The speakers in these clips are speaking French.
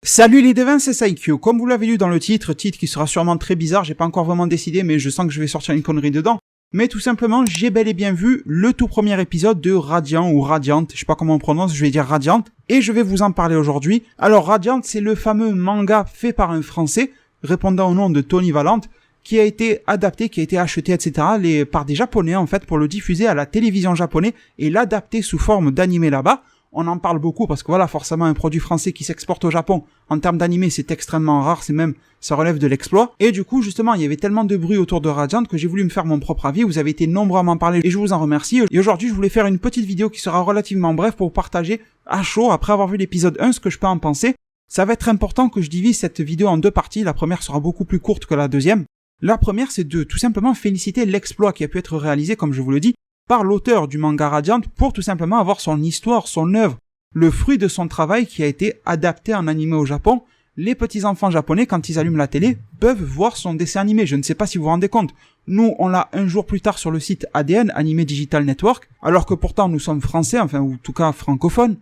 Salut les devins, c'est Saikyo. Comme vous l'avez lu dans le titre qui sera sûrement très bizarre, j'ai pas encore vraiment décidé, mais je sens que je vais sortir une connerie dedans. Mais tout simplement, j'ai bel et bien vu le tout premier épisode de Radiant ou Radiant, je sais pas comment on prononce, je vais dire Radiant, et je vais vous en parler aujourd'hui. Alors Radiant, c'est le fameux manga fait par un Français, répondant au nom de Tony Valente, qui a été adapté, qui a été acheté, etc., par des Japonais en fait, pour le diffuser à la télévision japonaise et l'adapter sous forme d'animé là-bas. On en parle beaucoup parce que voilà, forcément un produit français qui s'exporte au Japon, en termes d'animé, c'est extrêmement rare, ça relève de l'exploit. Et du coup, justement, il y avait tellement de bruit autour de Radiant que j'ai voulu me faire mon propre avis. Vous avez été nombreux à m'en parler et je vous en remercie. Et aujourd'hui, je voulais faire une petite vidéo qui sera relativement brève pour partager à chaud, après avoir vu l'épisode 1, ce que je peux en penser. Ça va être important que je divise cette vidéo en deux parties. La première sera beaucoup plus courte que la deuxième. La première, c'est de tout simplement féliciter l'exploit qui a pu être réalisé, comme je vous le dis, par l'auteur du manga Radiant pour tout simplement avoir son histoire, son œuvre, le fruit de son travail qui a été adapté en animé au Japon. Les petits-enfants japonais, quand ils allument la télé, peuvent voir son dessin animé. Je ne sais pas si vous vous rendez compte. Nous, on l'a un jour plus tard sur le site ADN, Anime Digital Network, alors que pourtant nous sommes français, ou en tout cas francophones,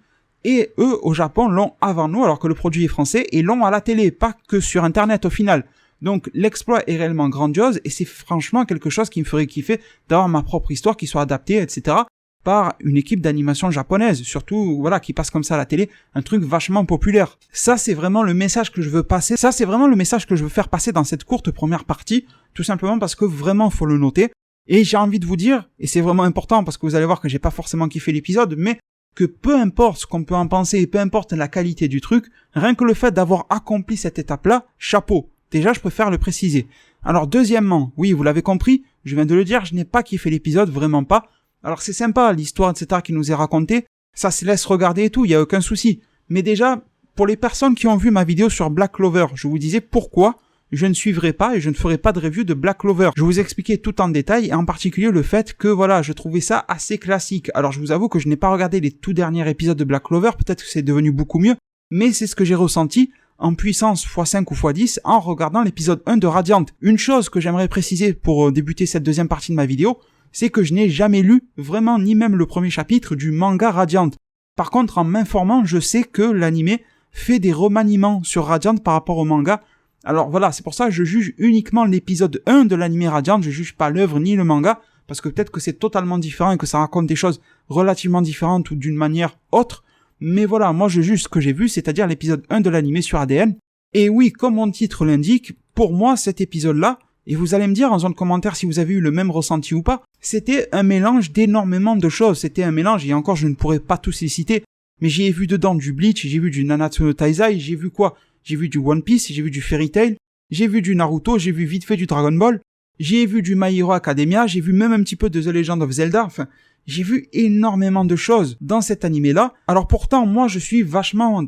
et eux, au Japon, l'ont avant nous, alors que le produit est français, et l'ont à la télé, pas que sur Internet au final. Donc l'exploit est réellement grandiose, et c'est franchement quelque chose qui me ferait kiffer d'avoir ma propre histoire qui soit adaptée, etc., par une équipe d'animation japonaise, surtout, voilà, qui passe comme ça à la télé, un truc vachement populaire. Ça, c'est vraiment le message que je veux passer, ça, c'est vraiment le message que je veux faire passer dans cette courte première partie, tout simplement parce que vraiment, faut le noter. Et j'ai envie de vous dire, et c'est vraiment important parce que vous allez voir que j'ai pas forcément kiffé l'épisode, mais que peu importe ce qu'on peut en penser, et peu importe la qualité du truc, rien que le fait d'avoir accompli cette étape-là, chapeau. Déjà, je préfère le préciser. Alors, deuxièmement, oui, vous l'avez compris, je viens de le dire, je n'ai pas kiffé l'épisode, vraiment pas. Alors c'est sympa, l'histoire, etc. qui nous est racontée, ça se laisse regarder et tout, il y a aucun souci. Mais déjà, pour les personnes qui ont vu ma vidéo sur Black Clover, je vous disais pourquoi je ne suivrai pas et je ne ferai pas de review de Black Clover. Je vous expliquais tout en détail, et en particulier le fait que, voilà, je trouvais ça assez classique. Alors je vous avoue que je n'ai pas regardé les tout derniers épisodes de Black Clover, peut-être que c'est devenu beaucoup mieux, mais c'est ce que j'ai ressenti en puissance x5 ou x10 en regardant l'épisode 1 de Radiant. Une chose que j'aimerais préciser pour débuter cette deuxième partie de ma vidéo, c'est que je n'ai jamais lu vraiment ni même le premier chapitre du manga Radiant. Par contre, en m'informant, je sais que l'animé fait des remaniements sur Radiant par rapport au manga. Alors voilà, c'est pour ça que je juge uniquement l'épisode 1 de l'animé Radiant, je juge pas l'œuvre ni le manga, parce que peut-être que c'est totalement différent et que ça raconte des choses relativement différentes ou d'une manière autre. Mais voilà, moi je juge ce que j'ai vu, c'est-à-dire l'épisode 1 de l'animé sur ADN. Et oui, comme mon titre l'indique, pour moi cet épisode-là, et vous allez me dire en zone de commentaire si vous avez eu le même ressenti ou pas, c'était un mélange d'énormément de choses. C'était un mélange, et encore je ne pourrais pas tous les citer, mais j'ai vu dedans du Bleach, j'ai vu du Nanatsu no Taizai, j'ai vu quoi? J'ai vu du One Piece, j'ai vu du Fairy Tail, j'ai vu du Naruto, j'ai vu vite fait du Dragon Ball, j'ai vu du My Hero Academia, j'ai vu même un petit peu de The Legend of Zelda, j'ai vu énormément de choses dans cet animé-là. Alors pourtant, moi je suis vraiment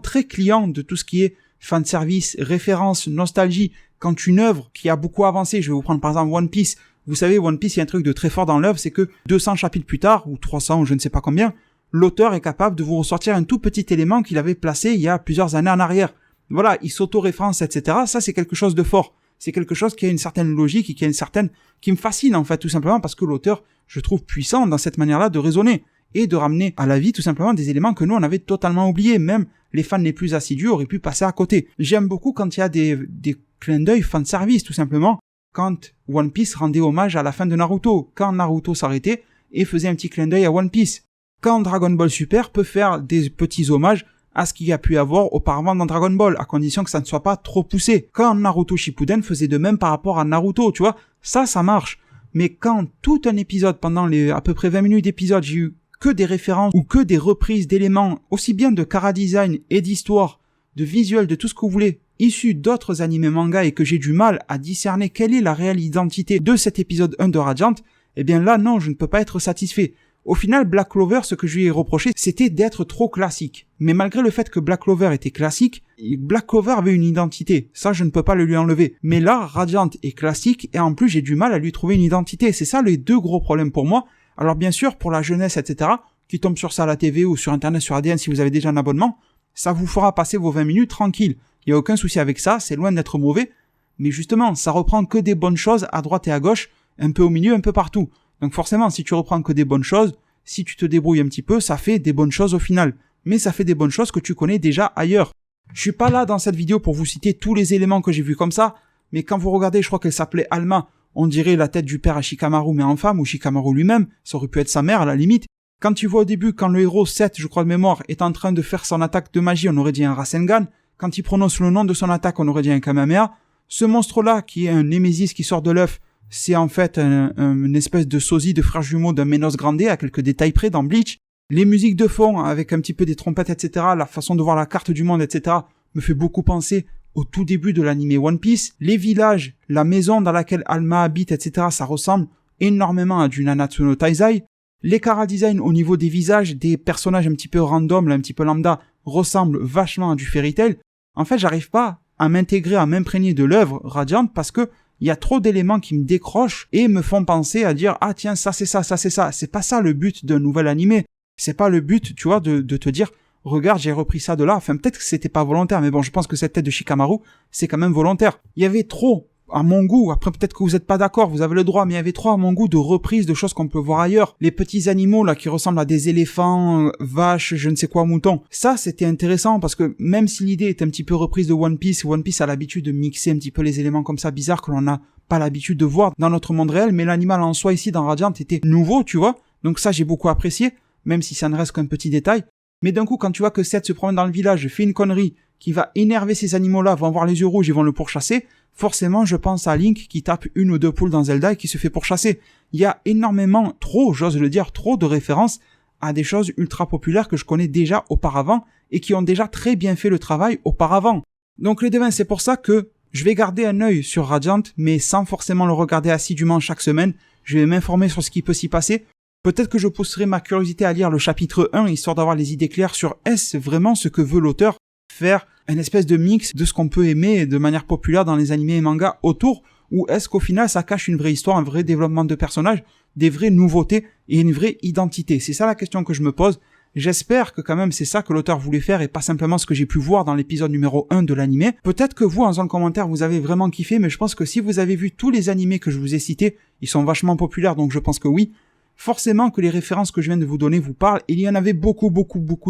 très client de tout ce qui est fanservice, référence, nostalgie. Quand une œuvre qui a beaucoup avancé, je vais vous prendre par exemple One Piece, vous savez, One Piece, il y a un truc de très fort dans l'œuvre, c'est que 200 chapitres plus tard, ou 300, ou je ne sais pas combien, l'auteur est capable de vous ressortir un tout petit élément qu'il avait placé il y a plusieurs années en arrière. Voilà, il s'auto-référence, etc. Ça, c'est quelque chose de fort. C'est quelque chose qui a une certaine logique et qui me fascine, en fait, tout simplement parce que l'auteur, je trouve puissant dans cette manière-là de raisonner et de ramener à la vie, tout simplement, des éléments que nous, on avait totalement oubliés. Même les fans les plus assidus auraient pu passer à côté. J'aime beaucoup quand il y a des clins d'œil fanservice, tout simplement. Quand One Piece rendait hommage à la fin de Naruto, quand Naruto s'arrêtait et faisait un petit clin d'œil à One Piece, quand Dragon Ball Super peut faire des petits hommages à ce qu'il y a pu avoir auparavant dans Dragon Ball, à condition que ça ne soit pas trop poussé, quand Naruto Shippuden faisait de même par rapport à Naruto, tu vois, ça marche. Mais quand tout un épisode, pendant les à peu près 20 minutes d'épisode, j'ai eu que des références ou que des reprises d'éléments, aussi bien de chara-design et d'histoire, de visuel, de tout ce que vous voulez, issus d'autres animés manga, et que j'ai du mal à discerner quelle est la réelle identité de cet épisode 1 de Radiant, eh bien là, non, je ne peux pas être satisfait. Au final, Black Clover, ce que je lui ai reproché, c'était d'être trop classique. Mais malgré le fait que Black Clover était classique, Black Clover avait une identité. Ça, je ne peux pas le lui enlever. Mais là, Radiant est classique, et en plus, j'ai du mal à lui trouver une identité. C'est ça les deux gros problèmes pour moi. Alors bien sûr, pour la jeunesse, etc., qui tombe sur ça à la TV ou sur Internet, sur ADN, si vous avez déjà un abonnement, ça vous fera passer vos 20 minutes tranquille. Il n'y a aucun souci avec ça, c'est loin d'être mauvais. Mais justement, ça reprend que des bonnes choses à droite et à gauche, un peu au milieu, un peu partout. Donc forcément, si tu reprends que des bonnes choses, si tu te débrouilles un petit peu, ça fait des bonnes choses au final. Mais ça fait des bonnes choses que tu connais déjà ailleurs. Je suis pas là dans cette vidéo pour vous citer tous les éléments que j'ai vus comme ça, mais quand vous regardez, je crois qu'elle s'appelait Alma, on dirait la tête du père à Shikamaru mais en femme, ou Shikamaru lui-même, ça aurait pu être sa mère à la limite. Quand tu vois au début, quand le héros 7, je crois de mémoire, est en train de faire son attaque de magie, on aurait dit un Rasengan. Quand il prononce le nom de son attaque, on aurait dit un Kamehameha. Ce monstre-là, qui est un Némésis qui sort de l'œuf, c'est en fait une espèce de sosie de frère jumeau d'un Menos Grande, à quelques détails près dans Bleach. Les musiques de fond, avec un petit peu des trompettes, etc., la façon de voir la carte du monde, etc., me fait beaucoup penser au tout début de l'anime One Piece. Les villages, la maison dans laquelle Alma habite, etc., ça ressemble énormément à du Nanatsu no Taizai. Les chara-design au niveau des visages, des personnages un petit peu random, là, un petit peu lambda, ressemblent vachement à du Fairy Tail. En fait, j'arrive pas à m'intégrer, à m'imprégner de l'œuvre Radiant parce que il y a trop d'éléments qui me décrochent et me font penser à dire « Ah tiens, ça c'est ça, ça c'est ça ». C'est pas ça le but d'un nouvel animé. C'est pas le but, tu vois, de te dire « Regarde, j'ai repris ça de là ». Enfin, peut-être que c'était pas volontaire, mais bon, je pense que cette tête de Shikamaru, c'est quand même volontaire. Il y avait trop, à mon goût, après peut-être que vous êtes pas d'accord, vous avez le droit, mais il y avait trop à mon goût de reprises de choses qu'on peut voir ailleurs. Les petits animaux là qui ressemblent à des éléphants, vaches, je ne sais quoi, moutons. Ça c'était intéressant parce que même si l'idée est un petit peu reprise de One Piece a l'habitude de mixer un petit peu les éléments comme ça bizarres que l'on n'a pas l'habitude de voir dans notre monde réel, mais l'animal en soi ici dans Radiant était nouveau, tu vois. Donc ça j'ai beaucoup apprécié, même si ça ne reste qu'un petit détail. Mais d'un coup quand tu vois que Seth se promène dans le village, fait une connerie, qui va énerver ces animaux-là, vont avoir les yeux rouges et vont le pourchasser, forcément, je pense à Link qui tape une ou deux poules dans Zelda et qui se fait pourchasser. Il y a énormément, j'ose le dire, trop de références à des choses ultra populaires que je connais déjà auparavant et qui ont déjà très bien fait le travail auparavant. Donc les devins, c'est pour ça que je vais garder un œil sur Radiant, mais sans forcément le regarder assidûment chaque semaine. Je vais m'informer sur ce qui peut s'y passer. Peut-être que je pousserai ma curiosité à lire le chapitre 1, histoire d'avoir les idées claires sur est-ce vraiment ce que veut l'auteur faire une espèce de mix de ce qu'on peut aimer de manière populaire dans les animés et mangas autour, ou est-ce qu'au final ça cache une vraie histoire, un vrai développement de personnages, des vraies nouveautés et une vraie identité. C'est ça la question que je me pose. J'espère que quand même c'est ça que l'auteur voulait faire et pas simplement ce que j'ai pu voir dans l'épisode numéro 1 de l'animé. Peut-être que vous, en zone commentaire, vous avez vraiment kiffé, mais je pense que si vous avez vu tous les animés que je vous ai cités, ils sont vachement populaires, donc je pense que oui. Forcément que les références que je viens de vous donner vous parlent. Il y en avait beaucoup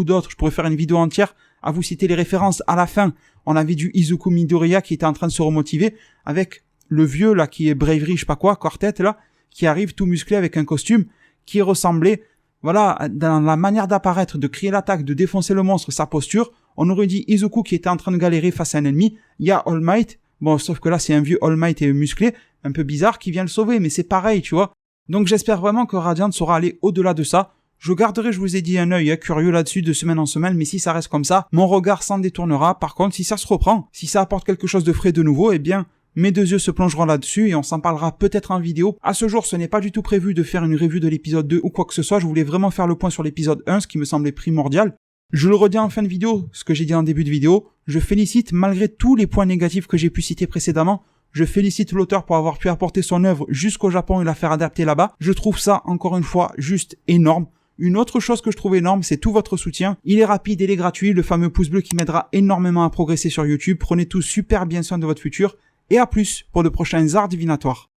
d'autres. Je pourrais faire une vidéo entière à vous citer les références. À la fin, on avait du Izuku Midoriya qui était en train de se remotiver avec le vieux là qui est Bravery, je sais pas quoi, Quartet là, qui arrive tout musclé avec un costume qui ressemblait, voilà, dans la manière d'apparaître, de crier l'attaque, de défoncer le monstre, sa posture. On aurait dit Izuku qui était en train de galérer face à un ennemi. Il y a All Might. Bon, sauf que là, c'est un vieux All Might et musclé, un peu bizarre, qui vient le sauver, mais c'est pareil, tu vois. Donc j'espère vraiment que Radiant saura aller au-delà de ça. Je garderai, je vous ai dit, un œil curieux là-dessus de semaine en semaine, mais si ça reste comme ça, mon regard s'en détournera. Par contre, si ça se reprend, si ça apporte quelque chose de frais de nouveau, eh bien, mes deux yeux se plongeront là-dessus et on s'en parlera peut-être en vidéo. À ce jour, ce n'est pas du tout prévu de faire une review de l'épisode 2 ou quoi que ce soit. Je voulais vraiment faire le point sur l'épisode 1, ce qui me semblait primordial. Je le redis en fin de vidéo, ce que j'ai dit en début de vidéo. Je félicite, malgré tous les points négatifs que j'ai pu citer précédemment, je félicite l'auteur pour avoir pu apporter son œuvre jusqu'au Japon et la faire adapter là-bas. Je trouve ça, encore une fois, juste énorme. Une autre chose que je trouve énorme, c'est tout votre soutien. Il est rapide et il est gratuit, le fameux pouce bleu qui m'aidera énormément à progresser sur YouTube. Prenez tous super bien soin de votre futur. Et à plus pour de prochains arts divinatoires.